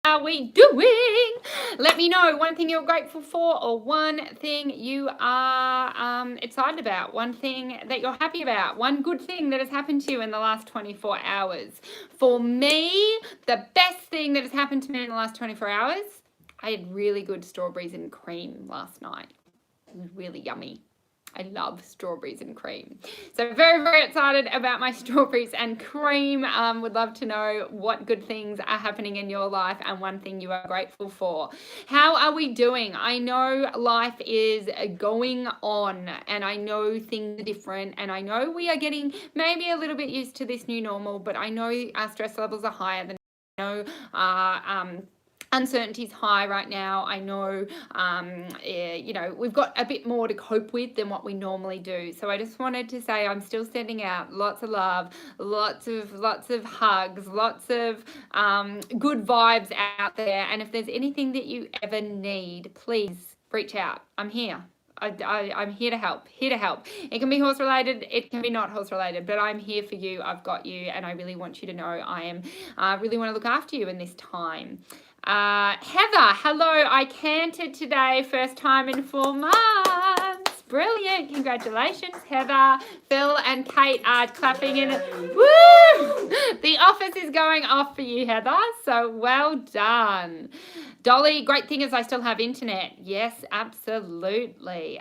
are we doing? Let me know one thing you're grateful for, or one thing you are excited about, one thing that you're happy about, one good thing that has happened to you in the last 24 hours. For me, the best thing that has happened to me in the last 24 hours, I had really good strawberries and cream last night. It was really yummy. I love strawberries and cream. So very, very excited about my strawberries and cream. Would love to know what good things are happening in your life and one thing you are grateful for. How are we doing? I know life is going on and I know things are different and I know we are getting maybe a little bit used to this new normal, but I know our stress levels are higher than I know. Uncertainty is high right now. I know, we've got a bit more to cope with than what we normally do. So I just wanted to say I'm still sending out lots of love, lots of hugs, lots of good vibes out there. And if there's anything that you ever need, please reach out. I'm here. I'm here to help. It can be horse related, it can be not horse related, but I'm here for you. I've got you, and I really want you to know I am really want to look after you in this time. Heather, hello. I cantered today, first time in 4 months. Brilliant. Congratulations, Heather. Phil and Kate are clapping in. Woo! The office is going off for you, Heather. So well done. Dolly, great thing is I still have internet. Yes, absolutely.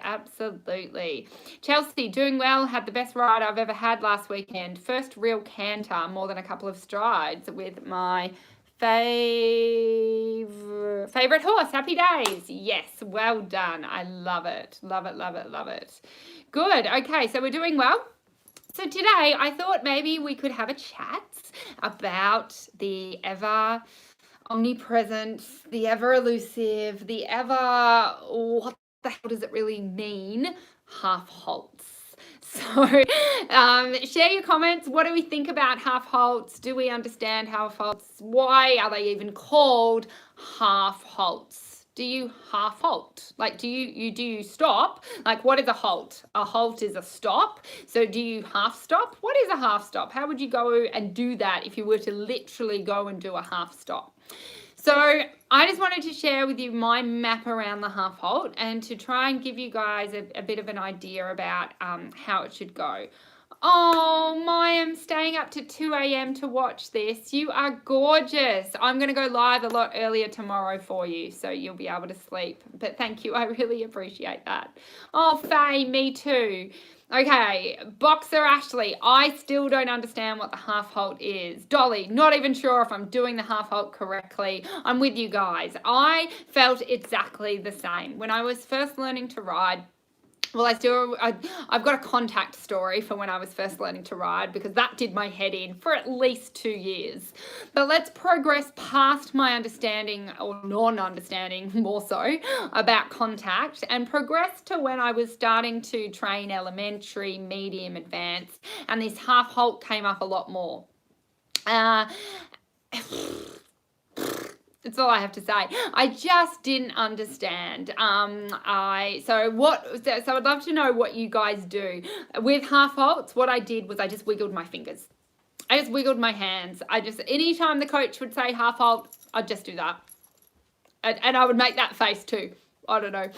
Chelsea, doing well. Had the best ride I've ever had last weekend. First real canter, more than a couple of strides with my favorite horse. Happy days. Yes, well done. I love it. Good. Okay, so we're doing well. So today I thought maybe we could have a chat about the ever omnipresent, the ever elusive, the ever, what the hell does it really mean, half halts. So share your comments. What do we think about half halts? Do we understand half halts? Why are they even called half halts? Do you half halt? Like, do you stop? Like, what is a halt? A halt is a stop. So do you half stop? What is a half stop? How would you go and do that if you were to literally go and do a half stop? So I just wanted to share with you my map around the half halt and to try and give you guys a bit of an idea about how it should go. Oh, I'm staying up to 2 a.m. to watch this. You are gorgeous. I'm going to go live a lot earlier tomorrow for you, so you'll be able to sleep. But thank you. I really appreciate that. Oh, Faye, me too. Okay, Boxer Ashley, I still don't understand what the half halt is. Dolly, not even sure if I'm doing the half halt correctly. I'm with you guys. I felt exactly the same. When I was first learning to ride, well, I've got a contact story for when I was first learning to ride because that did my head in for at least 2 years. But let's progress past my understanding or non-understanding more so about contact and progress to when I was starting to train elementary, medium, advanced, and this half halt came up a lot more. That's all I have to say. I just didn't understand. So I'd love to know what you guys do with half halts. What I did was I just wiggled my fingers. I just wiggled my hands. Anytime the coach would say half halt, I'd just do that, and I would make that face too. I don't know.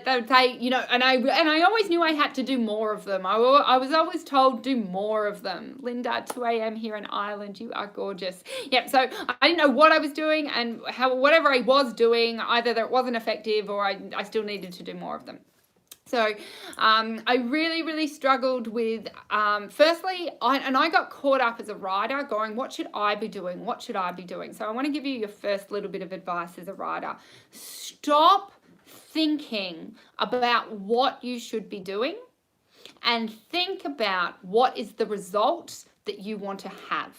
They would say, and I always knew I had to do more of them. I was always told, do more of them. Linda, 2 a.m. here in Ireland, you are gorgeous. Yep, so I didn't know what I was doing and whatever I was doing, either that it wasn't effective or I still needed to do more of them. So I really, really struggled with, firstly, I got caught up as a rider going, what should I be doing? So I want to give you your first little bit of advice as a rider. Stop thinking about what you should be doing and think about what is the result that you want to have.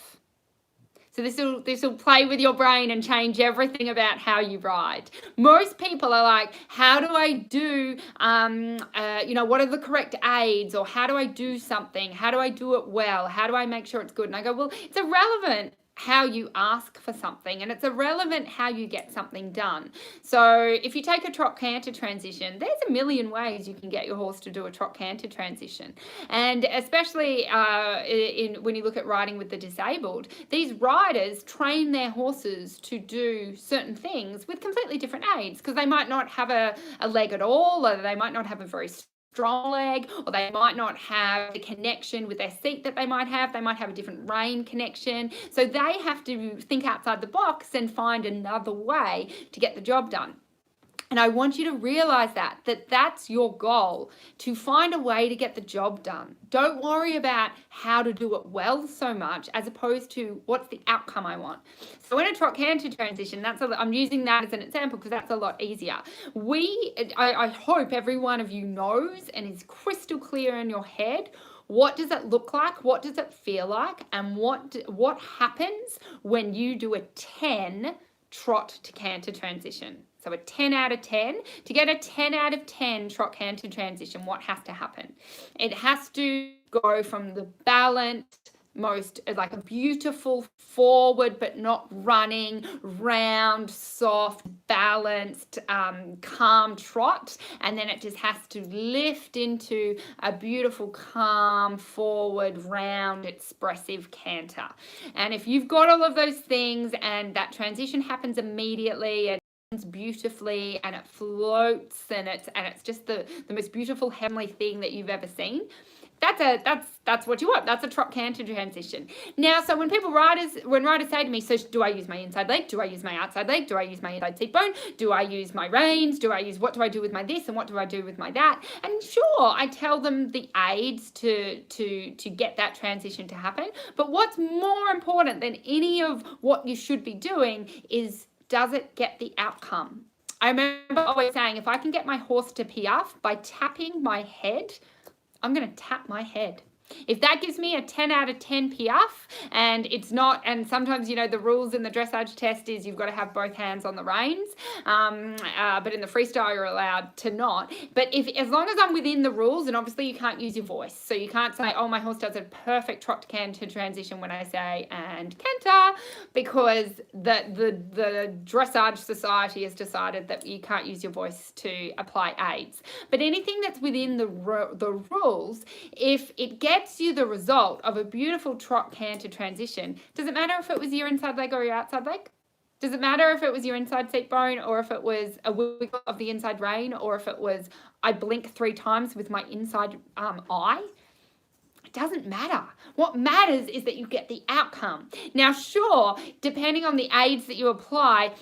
So this will play with your brain and change everything about how you ride. Most people are like, how do I do, what are the correct aids, or how do I do something? How do I do it well? How do I make sure it's good? And I go, well, it's irrelevant how you ask for something, and it's irrelevant how you get something done. So if you take a trot canter transition, there's a million ways you can get your horse to do a trot canter transition. And especially when you look at riding with the disabled, these riders train their horses to do certain things with completely different aids, because they might not have a leg at all, or they might not have a very strong leg, or they might not have the connection with their seat that they might have. They might have a different rein connection. So they have to think outside the box and find another way to get the job done. And I want you to realize that that's your goal, to find a way to get the job done. Don't worry about how to do it well so much, as opposed to what's the outcome I want. So in a trot canter transition, I'm using that as an example because that's a lot easier. I hope every one of you knows and is crystal clear in your head, what does it look like? What does it feel like? And what happens when you do a 10 trot to canter transition? So a 10 out of 10. To get a 10 out of 10 trot canter transition, what has to happen? It has to go from the balanced, most like a beautiful forward but not running, round, soft, balanced, calm trot, and then it just has to lift into a beautiful, calm, forward, round, expressive canter. And if you've got all of those things and that transition happens immediately and beautifully and it floats and it's just the most beautiful heavenly thing that you've ever seen, that's what you want. That's a trot canter transition. Now, so when riders say to me, so do I use my inside leg? Do I use my outside leg? Do I use my inside seat bone? Do I use my reins? What do I do with my this and what do I do with my that? And sure, I tell them the aids to get that transition to happen. But what's more important than any of what you should be doing is, does it get the outcome? I remember always saying, if I can get my horse to piaffe by tapping my head, I'm going to tap my head. If that gives me a 10 out of 10 piaffe, and it's not, and sometimes, the rules in the dressage test is you've got to have both hands on the reins, but in the freestyle you're allowed to not. But as long as I'm within the rules, and obviously you can't use your voice, so you can't say, oh, my horse does a perfect trot to canter transition when I say, and canter, because the dressage society has decided that you can't use your voice to apply aids. But anything that's within the rules, if it gets you the result of a beautiful trot canter transition, does it matter if it was your inside leg or your outside leg? Does it matter if it was your inside seat bone, or if it was a wiggle of the inside rein, or if it was I blink 3 times with my inside eye? It doesn't matter. What matters is that you get the outcome. Now, sure, depending on the aids that you apply,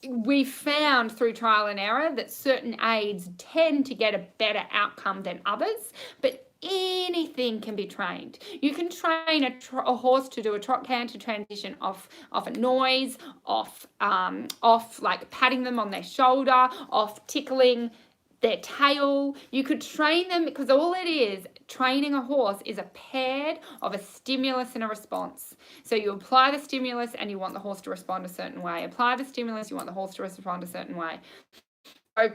we found through trial and error that certain aids tend to get a better outcome than others, but anything can be trained. You can train a horse to do a trot canter transition off a noise, off like patting them on their shoulder, off tickling their tail. You could train them, because all it is, training a horse is a paired of a stimulus and a response. So you apply the stimulus and you want the horse to respond a certain way. Apply the stimulus, you want the horse to respond a certain way. So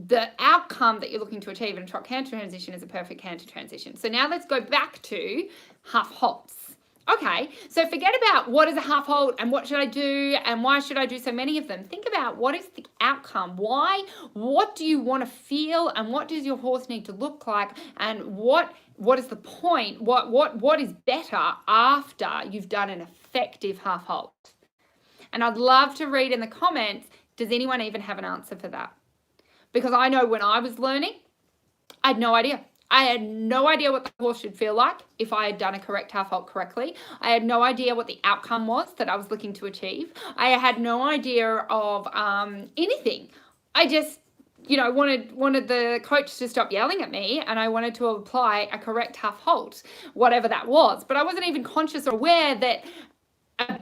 the outcome that you're looking to achieve in a trot canter transition is a perfect canter transition. So now let's go back to half halts. Okay, so forget about what is a half halt and what should I do and why should I do so many of them. Think about what is the outcome. What do you want to feel, and what does your horse need to look like, and what is the point? What is better after you've done an effective half halt? And I'd love to read in the comments, does anyone even have an answer for that? Because I know when I was learning, I had no idea. I had no idea what the horse should feel like if I had done a correct half halt correctly. I had no idea what the outcome was that I was looking to achieve. I had no idea of anything. I just, wanted the coach to stop yelling at me, and I wanted to apply a correct half halt, whatever that was. But I wasn't even conscious or aware that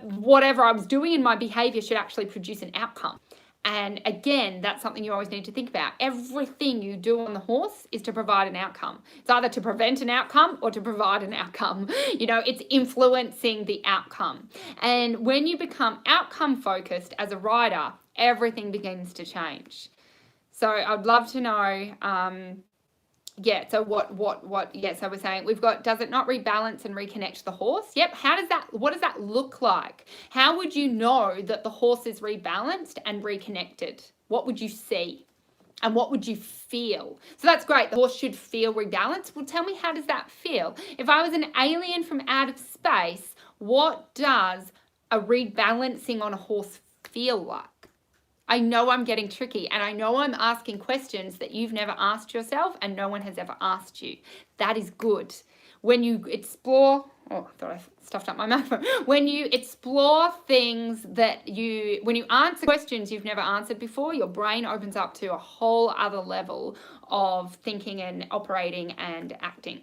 whatever I was doing in my behavior should actually produce an outcome. And again, that's something you always need to think about. Everything you do on the horse is to provide an outcome. It's either to prevent an outcome or to provide an outcome. It's influencing the outcome. And when you become outcome focused as a rider, everything begins to change. So I'd love to know Yeah, so so we're saying we've got, does it not rebalance and reconnect the horse? Yep. What does that look like? How would you know that the horse is rebalanced and reconnected? What would you see? And what would you feel? So that's great. The horse should feel rebalanced. Well, tell me, how does that feel? If I was an alien from out of space, what does a rebalancing on a horse feel like? I know I'm getting tricky, and I know I'm asking questions that you've never asked yourself and no one has ever asked you. That is good. When you explore, I thought I stuffed up my microphone. When you explore things when you answer questions you've never answered before, your brain opens up to a whole other level of thinking and operating and acting.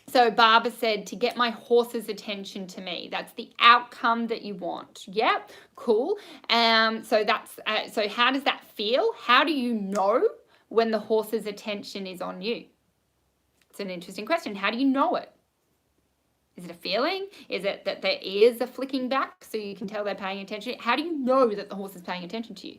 So Barbara said, to get my horse's attention to me. That's the outcome that you want. Yep, cool. So how does that feel? How do you know when the horse's attention is on you? It's an interesting question. How do you know it? Is it a feeling? Is it that their ears are flicking back so you can tell they're paying attention? How do you know that the horse is paying attention to you?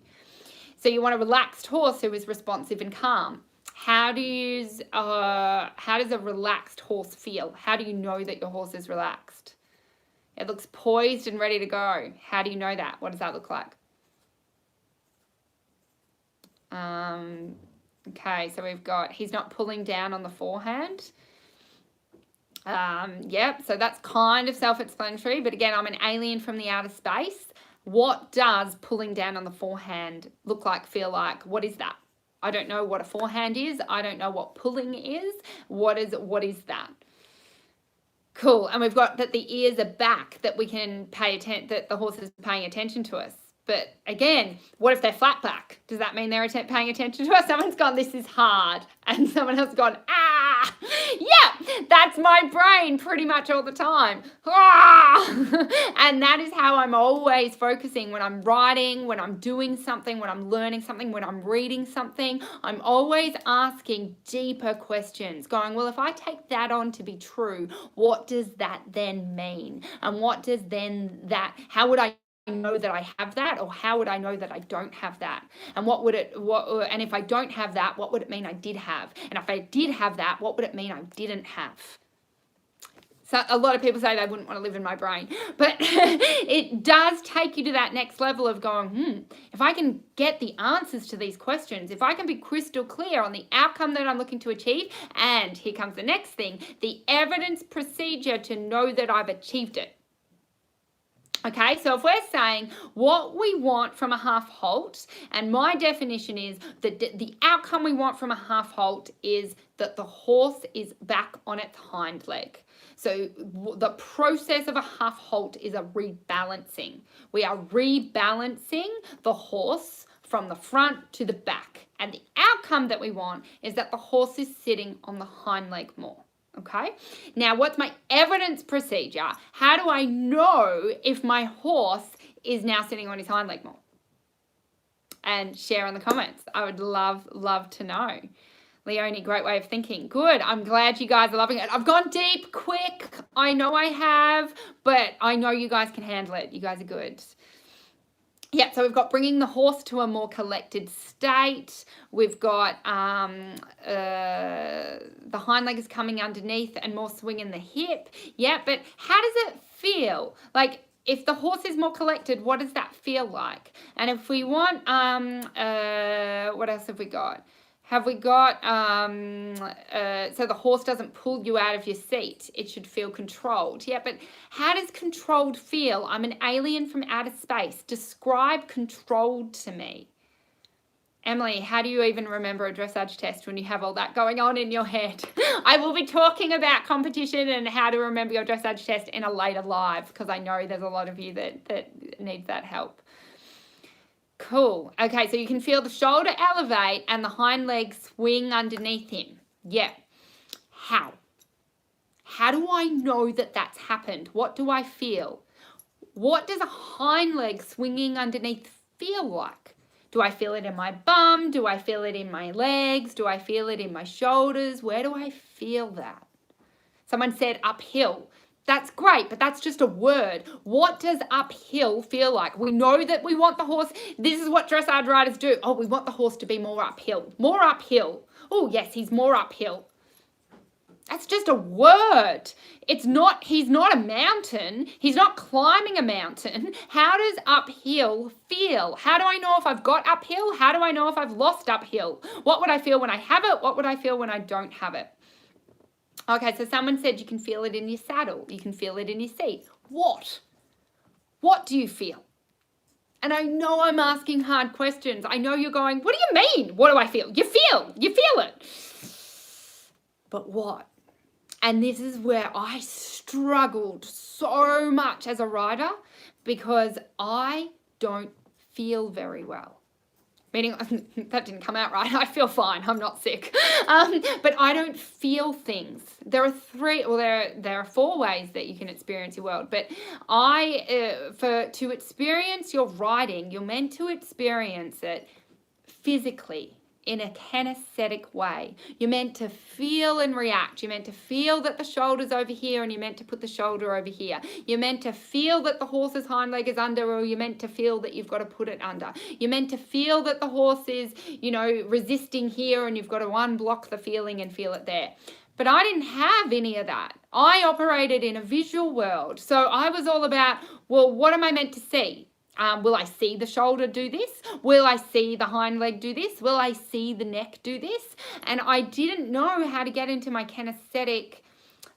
So you want a relaxed horse who is responsive and calm. How does a relaxed horse feel? How do you know that your horse is relaxed? It looks poised and ready to go. How do you know that? What does that look like? Okay, so we've got, he's not pulling down on the forehand. Yep, so that's kind of self-explanatory, but again, I'm an alien from the outer space. What does pulling down on the forehand look like, feel like? What is that? I don't know what a forehand is. I don't know what pulling is. What is that? Cool. And we've got that the ears are back, that we can pay attention, that the horse is paying attention to us. But again, what if they're flat back? Does that mean they're paying attention to us? Someone's gone, this is hard. And someone else has gone, ah, yeah, that's my brain pretty much all the time. Ah! And that is how I'm always focusing when I'm writing, when I'm doing something, when I'm learning something, when I'm reading something. I'm always asking deeper questions, going, well, if I take that on to be true, what does that then mean? And what does then that, how would I know that I have that, or how would I know that I don't have that? And and if I don't have that, what would it mean I did have? And if I did have that, what would it mean I didn't have? So a lot of people say they wouldn't want to live in my brain, but it does take you to that next level of going, if I can get the answers to these questions, if I can be crystal clear on the outcome that I'm looking to achieve, and here comes the next thing, the evidence procedure to know that I've achieved it. Okay, so if we're saying what we want from a half halt, and my definition is that the outcome we want from a half halt is that the horse is back on its hind leg. So the process of a half halt is a rebalancing. We are rebalancing the horse from the front to the back. And the outcome that we want is that the horse is sitting on the hind leg more. Okay, now what's my evidence procedure? How do I know if my horse is now sitting on his hind leg more? And share in the comments. I would love to know. Leonie, great way of thinking. Good. I'm glad you guys are loving it. I've gone deep, quick. I know I have, but I know you guys can handle it. You guys are good. Yeah, so we've got bringing the horse to a more collected state. We've got the hind leg is coming underneath and more swing in the hip. Yeah, but how does it feel? Like, if the horse is more collected, what does that feel like? And if we want, what else have we got? Have we got, so the horse doesn't pull you out of your seat. It should feel controlled. Yeah, but how does controlled feel? I'm an alien from outer space. Describe controlled to me. Emily, how do you even remember a dressage test when you have all that going on in your head? I will be talking about competition and how to remember your dressage test in a later live, because I know there's a lot of you that needs that help. Cool. Okay, so you can feel the shoulder elevate and the hind leg swing underneath him. Yeah. How? How do I know that that's happened? What do I feel? What does a hind leg swinging underneath feel like? Do I feel it in my bum? Do I feel it in my legs? Do I feel it in my shoulders? Where do I feel that? Someone said uphill. That's great, but that's just a word. What does uphill feel like? We know that we want the horse. This is what dressage riders do. Oh, we want the horse to be more uphill. More uphill. Oh, yes, he's more uphill. That's just a word. He's not a mountain. He's not climbing a mountain. How does uphill feel? How do I know if I've got uphill? How do I know if I've lost uphill? What would I feel when I have it? What would I feel when I don't have it? Okay, so someone said you can feel it in your saddle. You can feel it in your seat. What? What do you feel? And I know I'm asking hard questions. I know you're going, what do you mean? What do I feel? You feel it. But what? And this is where I struggled so much as a rider because I don't feel very well. Meaning, that didn't come out right. I feel fine. I'm not sick. But I don't feel things. There are 4 ways that you can experience your world. But to experience your riding, you're meant to experience it physically, in a kinesthetic way. You're meant to feel and react. You're meant to feel that the shoulder's over here and you're meant to put the shoulder over here. You're meant to feel that the horse's hind leg is under, or you're meant to feel that you've got to put it under. You're meant to feel that the horse is, resisting here and you've got to unblock the feeling and feel it there. But I didn't have any of that. I operated in a visual world. So I was all about, well, what am I meant to see? Will I see the shoulder do this? Will I see the hind leg do this? Will I see the neck do this? And I didn't know how to get into my kinesthetic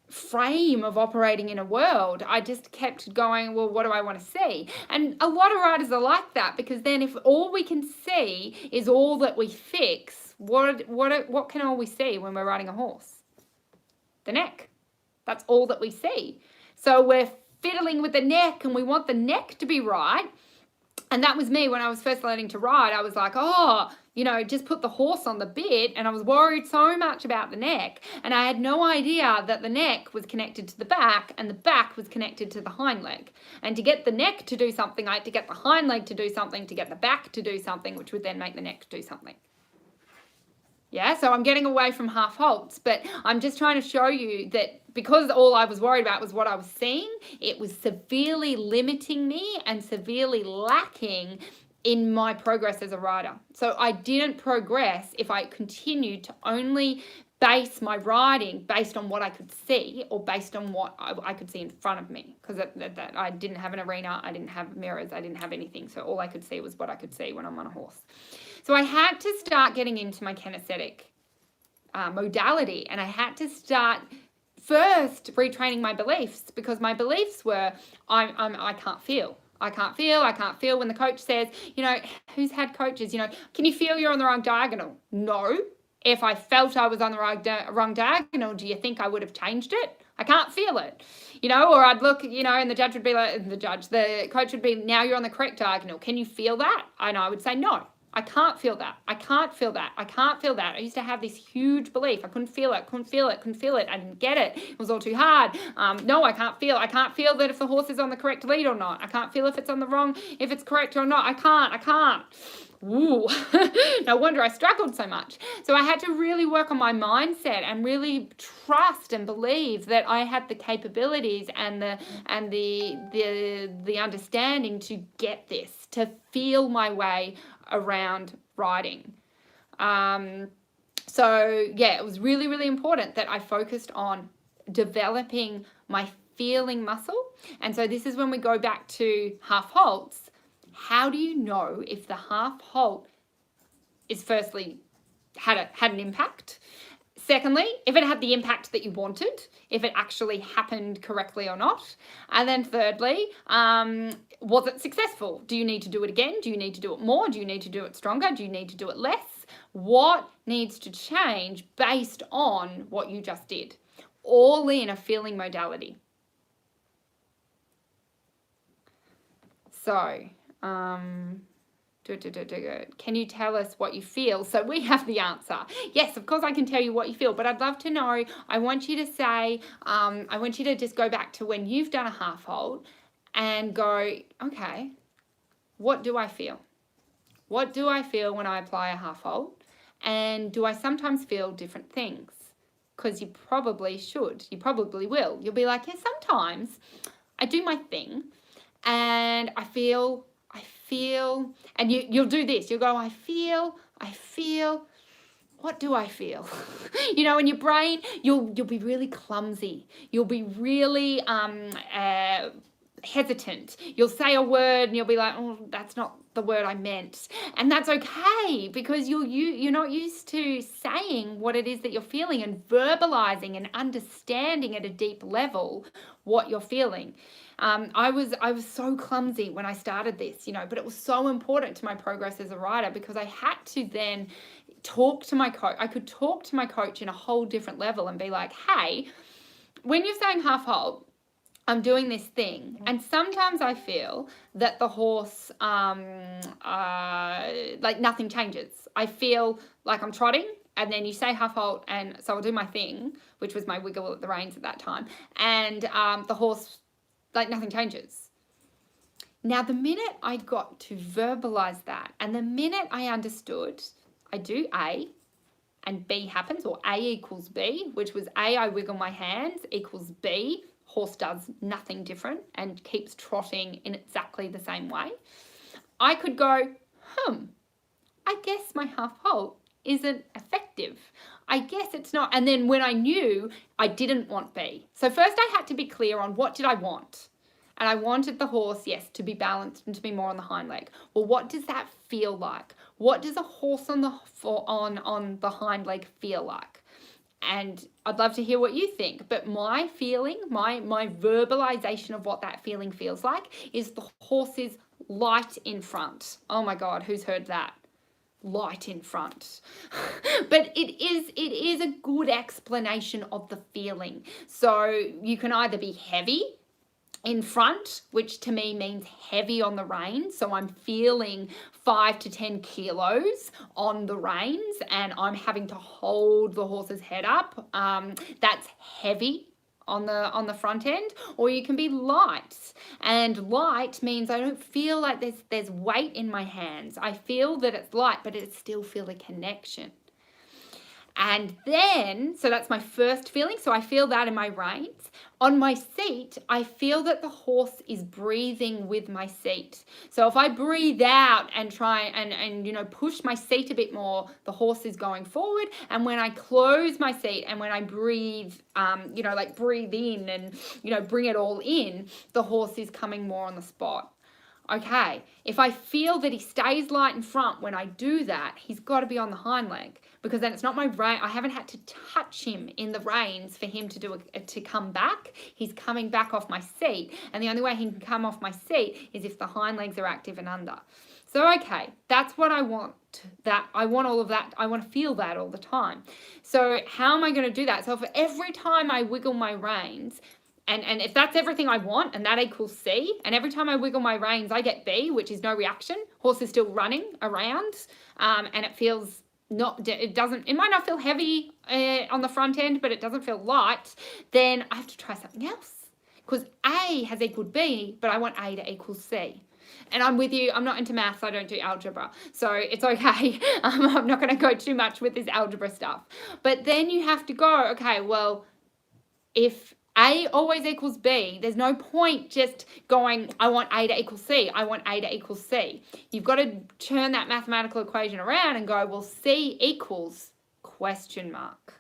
frame of operating in a world. I just kept going, well, what do I want to see? And a lot of riders are like that, because then if all we can see is all that we fix, what can all we see when we're riding a horse? The neck. That's all that we see. So we're fiddling with the neck and we want the neck to be right. And that was me when I was first learning to ride. I was like, just put the horse on the bit. And I was worried so much about the neck. And I had no idea that the neck was connected to the back and the back was connected to the hind leg. And to get the neck to do something, I had to get the hind leg to do something, to get the back to do something, which would then make the neck do something. Yeah, so I'm getting away from half halts, but I'm just trying to show you that because all I was worried about was what I was seeing, it was severely limiting me and severely lacking in my progress as a rider. So I didn't progress if I continued to only base my riding based on what I could see or based on what I could see in front of me, because I didn't have an arena, I didn't have mirrors, I didn't have anything. So all I could see was what I could see when I'm on a horse. So I had to start getting into my kinesthetic modality, and I had to start first retraining my beliefs, because my beliefs were I can't feel. I can't feel when the coach says, who's had coaches, can you feel you're on the wrong diagonal? No. If I felt I was on the wrong diagonal, do you think I would have changed it? I can't feel it, or I'd look, and the judge would be like, the coach would be, now you're on the correct diagonal. Can you feel that? And I would say, no. I can't feel that. I can't feel that. I can't feel that. I used to have this huge belief. I couldn't feel it. I didn't get it. It was all too hard. No, I can't feel. I can't feel that if the horse is on the correct lead or not. I can't feel if it's on the wrong, if it's correct or not. I can't. Ooh, no wonder I struggled so much. So I had to really work on my mindset and really trust and believe that I had the capabilities and the understanding to get this, to feel my way around riding. So yeah, it was really, really important that I focused on developing my feeling muscle. And so this is when we go back to half halts. How do you know if the half halt is firstly had an impact? Secondly, if it had the impact that you wanted, if it actually happened correctly or not. And then thirdly, was it successful? Do you need to do it again? Do you need to do it more? Do you need to do it stronger? Do you need to do it less? What needs to change based on what you just did? All in a feeling modality. So, can you tell us what you feel? So we have the answer. Yes, of course I can tell you what you feel, but I'd love to know. I want you to say, I want you to just go back to when you've done a half halt and go, okay, what do I feel? What do I feel when I apply a half halt? And do I sometimes feel different things? Because you probably should. You probably will. You'll be like, yeah, sometimes I do my thing and I feel, and you'll do this. You'll go, I feel, what do I feel? You know, in your brain, you'll be really clumsy. You'll be really hesitant. You'll say a word and you'll be like, oh, that's not the word I meant. And that's okay, because you're not used to saying what it is that you're feeling and verbalizing and understanding at a deep level what you're feeling. I was so clumsy when I started this, you know, but it was so important to my progress as a writer, because I had to then talk to my coach. I could talk to my coach in a whole different level and be like, hey, when you're saying half halt, I'm doing this thing, and sometimes I feel that the horse, like nothing changes. I feel like I'm trotting, and then you say half halt, and so I'll do my thing, which was my wiggle at the reins at that time, and the horse, like nothing changes. Now, the minute I got to verbalize that, and the minute I understood, I do A, and B happens, or A equals B, which was A, I wiggle my hands, equals B, horse does nothing different and keeps trotting in exactly the same way. I could go, I guess my half halt isn't effective. I guess it's not. And then when I knew, I didn't want B. So first I had to be clear on what did I want. And I wanted the horse, yes, to be balanced and to be more on the hind leg. Well, what does that feel like? What does a horse on the hind leg feel like? And I'd love to hear what you think. But my feeling, my verbalization of what that feeling feels like is the horse is light in front. Oh my God, who's heard that? Light in front. But it is a good explanation of the feeling. So you can either be heavy in front, which to me means heavy on the reins. So I'm feeling 5 to 10 kilos on the reins and I'm having to hold the horse's head up. That's heavy on the front end. Or you can be light. And light means I don't feel like there's weight in my hands. I feel that it's light, but it still feel a connection. And then, so that's my first feeling. So I feel that in my reins. On my seat, I feel that the horse is breathing with my seat. So if I breathe out and try and you know, push my seat a bit more, the horse is going forward. And when I close my seat and when I breathe, you know, like breathe in and, you know, bring it all in, the horse is coming more on the spot. Okay, if I feel that he stays light in front when I do that, he's got to be on the hind leg, because then it's not my rein. I haven't had to touch him in the reins for him to come back. He's coming back off my seat, and the only way he can come off my seat is if the hind legs are active and under. So, okay, that's what I want. I want all of that. I want to feel that all the time. So how am I going to do that? So for every time I wiggle my reins, and if that's everything I want, and that equals C, and every time I wiggle my reins, I get B, which is no reaction. Horse is still running around, and it feels it might not feel heavy on the front end, but it doesn't feel light. Then I have to try something else, because A has equaled B, but I want A to equal C. And I'm with you. I'm not into maths. I don't do algebra. So it's okay. I'm not going to go too much with this algebra stuff. But then you have to go, okay, well, if A always equals B, there's no point just going, I want A to equal C. I want A to equal C. You've got to turn that mathematical equation around and go, well, C equals question mark.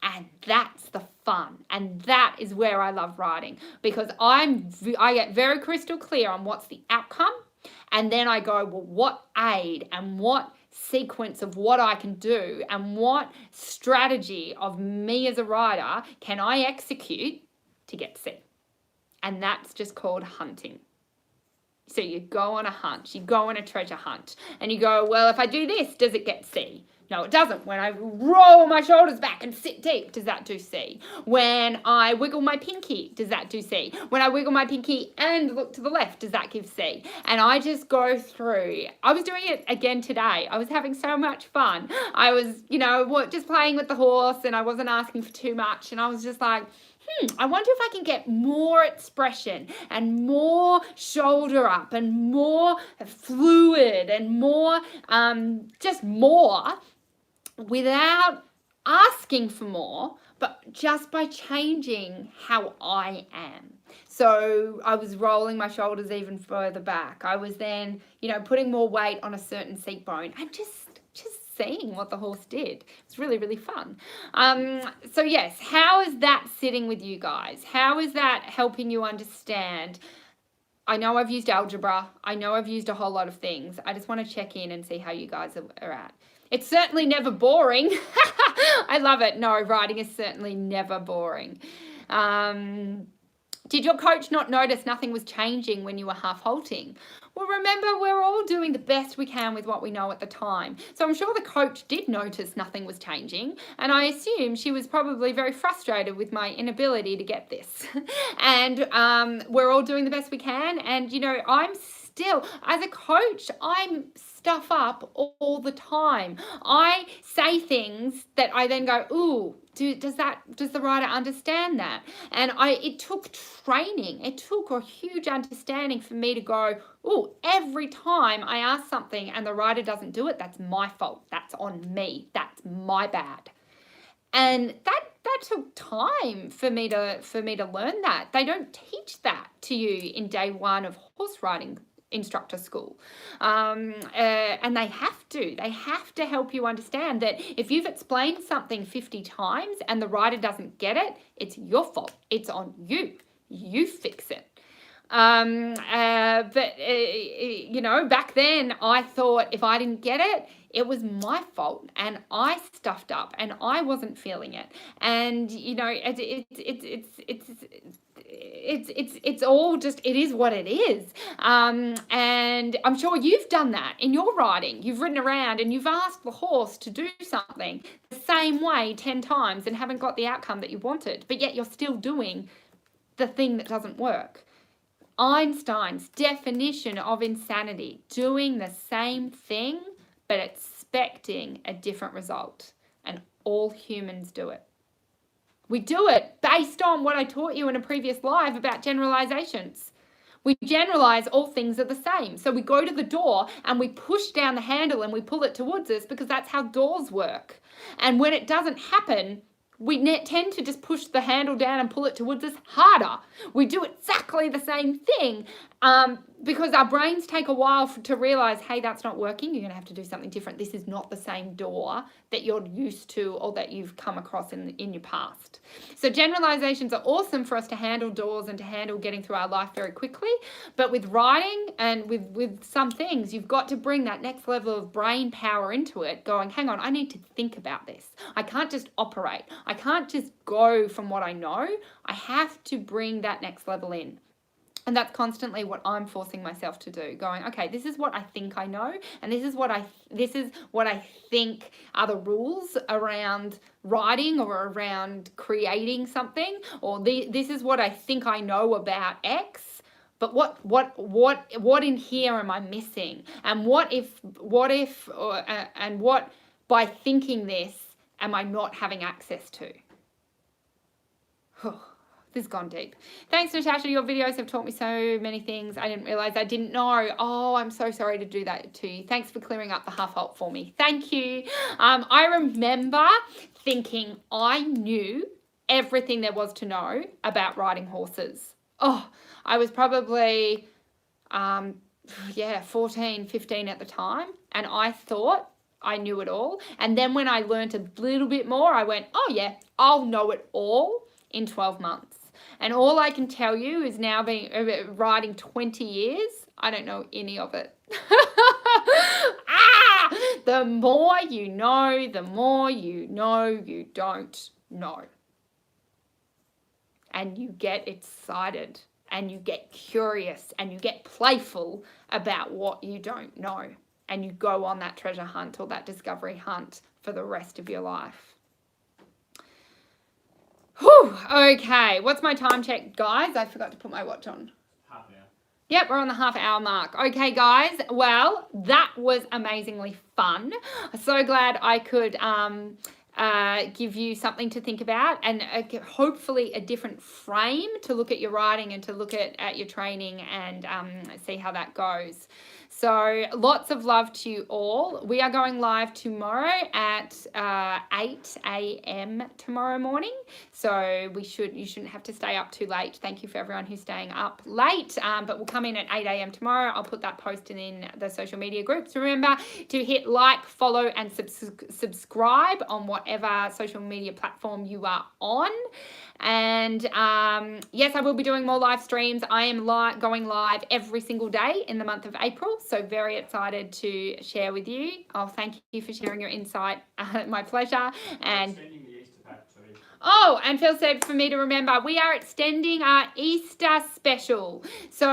And that's the fun. And that is where I love writing, because I get very crystal clear on what's the outcome. And then I go, well, what aid and what sequence of what I can do and what strategy of me as a writer can I execute to get C? And that's just called hunting. So you go on a hunt, you go on a treasure hunt, and you go, well, if I do this, does it get C? No, it doesn't. When I roll my shoulders back and sit deep, does that do C? When I wiggle my pinky, does that do C? When I wiggle my pinky and look to the left, does that give C? And I just go through. I was doing it again today. I was having so much fun. I was, just playing with the horse, and I wasn't asking for too much. And I was just like, I wonder if I can get more expression and more shoulder up and more fluid and more, just more, without asking for more, but just by changing how I am. So I was rolling my shoulders even further back. I was then, putting more weight on a certain seat bone and just seeing what the horse did. It's really, really fun. So yes, how is that sitting with you guys? How is that helping you understand? I know I've used algebra. I know I've used a whole lot of things. I just want to check in and see how you guys are at. It's certainly never boring. I love it. No, writing is certainly never boring. Did your coach not notice nothing was changing when you were half halting? Well, remember, we're all doing the best we can with what we know at the time. So I'm sure the coach did notice nothing was changing. And I assume she was probably very frustrated with my inability to get this. And we're all doing the best we can. And, you know, I'm still, as a coach, I'm stuff up all the time. I say things that I then go, ooh, does the writer understand that? And it took training. It took a huge understanding for me to go, oh, every time I ask something and the writer doesn't do it, that's my fault. That's on me. That's my bad. And that took time for me to learn that. They don't teach that to you in day one of horse riding instructor school. And they have to help you understand that if you've explained something 50 times and the writer doesn't get it, it's your fault. It's on you. You fix it. But you know, back then I thought if I didn't get it, it was my fault and I stuffed up and I wasn't feeling it. And you know, it's all just, it is what it is. And I'm sure you've done that in your riding. You've ridden around and you've asked the horse to do something the same way 10 times and haven't got the outcome that you wanted, but yet you're still doing the thing that doesn't work. Einstein's definition of insanity: doing the same thing but expecting a different result. And all humans do it. We do it based on what I taught you in a previous live about generalizations. We generalize all things are the same. So we go to the door and we push down the handle and we pull it towards us because that's how doors work. And when it doesn't happen, we tend to just push the handle down and pull it towards us harder. We do exactly the same thing because our brains take a while to realize, hey, that's not working. You're going to have to do something different. This is not the same door that you're used to or that you've come across in your past. So generalizations are awesome for us to handle doors and to handle getting through our life very quickly. But with writing and with some things, you've got to bring that next level of brain power into it, going, hang on, I need to think about this. I can't just operate. I can't just go from what I know. I have to bring that next level in. And that's constantly what I'm forcing myself to do, going, okay, this is what I think I know, and this is what I think are the rules around writing or around creating something, or this is what I think I know about X. But what in here am I missing? And what by thinking this am I not having access to? This has gone deep. Thanks, Natasha. Your videos have taught me so many things I didn't realize I didn't know. Oh, I'm so sorry to do that to you. Thanks for clearing up the half halt for me. Thank you. I remember thinking I knew everything there was to know about riding horses. Oh, I was probably, 14, 15 at the time. And I thought I knew it all. And then when I learned a little bit more, I went, oh yeah, I'll know it all in 12 months. And all I can tell you is now being riding 20 years, I don't know any of it. The more you know, the more you know you don't know. And you get excited and you get curious and you get playful about what you don't know. And you go on that treasure hunt or that discovery hunt for the rest of your life. Whew, okay, what's my time check, guys? I forgot to put my watch on. Half an hour. Yep, we're on the half-hour mark. Okay, guys, well, that was amazingly fun. So glad I could give you something to think about, and hopefully a different frame to look at your writing and to look at your training, and see how that goes. So lots of love to you all. We are going live tomorrow at 8 a.m. tomorrow morning. So you shouldn't have to stay up too late. Thank you for everyone who's staying up late. But we'll come in at 8 a.m. tomorrow. I'll put that post in the social media groups. Remember to hit like, follow, and subscribe on whatever social media platform you are on. And yes, I will be doing more live streams. I am going live every single day in the month of April. So very excited to share with you. Oh, thank you for sharing your insight. My pleasure. And oh, and Phil said for me to remember, we are extending our Easter special. So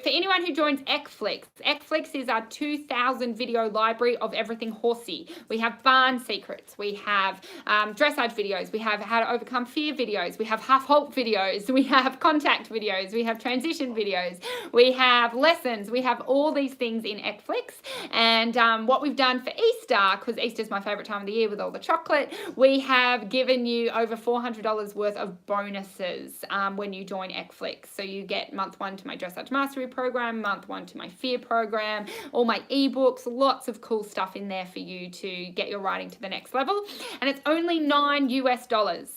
for anyone who joins Xflix is our 2,000 video library of everything horsey. We have barn secrets. We have dressage videos. We have how to overcome fear videos. We have halt videos. We have contact videos. We have transition videos. We have lessons. We have all these things in Xflix. And what we've done for Easter, because Easter is my favorite time of the year with all the chocolate, we have given you over $400 worth of bonuses when you join Xflix. So you get month 1 to my Dressage Mastery program, month 1 to my Fear program, all my ebooks, lots of cool stuff in there for you to get your writing to the next level. And it's only $9 US.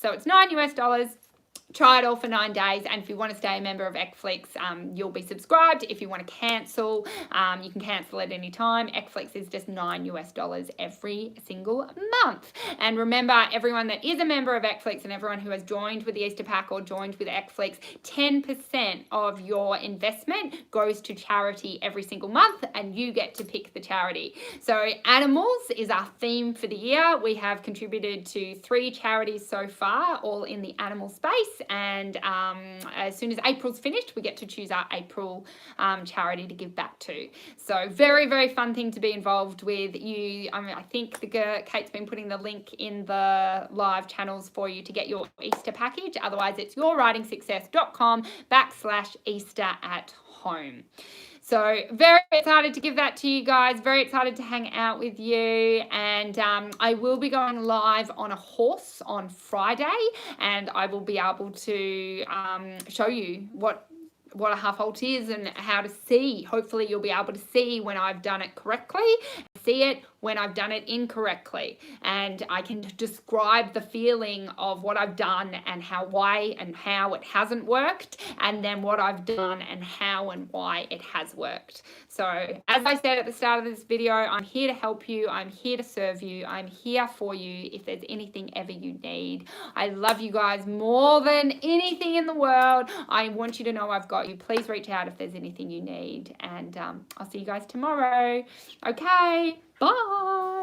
So it's $9 US. Try it all for 9 days, and if you want to stay a member of Xflix, you'll be subscribed. If you want to cancel, you can cancel at any time. Xflix is just $9 US every single month. And remember, everyone that is a member of Xflix and everyone who has joined with the Easter Pack or joined with Xflix, 10% of your investment goes to charity every single month, and you get to pick the charity. So animals is our theme for the year. We have contributed to 3 charities so far, all in the animal space. And as soon as April's finished, we get to choose our April charity to give back to. So very, very fun thing to be involved with. I think Kate's been putting the link in the live channels for you to get your Easter package. Otherwise, it's yourwritingsuccess.com/Easter@home. So very excited to give that to you guys. Very excited to hang out with you. And I will be going live on a horse on Friday, and I will be able to show you what a half halt is and how to see. Hopefully you'll be able to see when I've done it correctly, see it when I've done it incorrectly, and I can describe the feeling of what I've done and why and how it hasn't worked, and then what I've done and how and why it has worked. So as I said at the start of this video, I'm here to help you. I'm here to serve you. I'm here for you if there's anything ever you need. I love you guys more than anything in the world. I want you to know I've got you. Please reach out if there's anything you need, and I'll see you guys tomorrow. Okay, bye.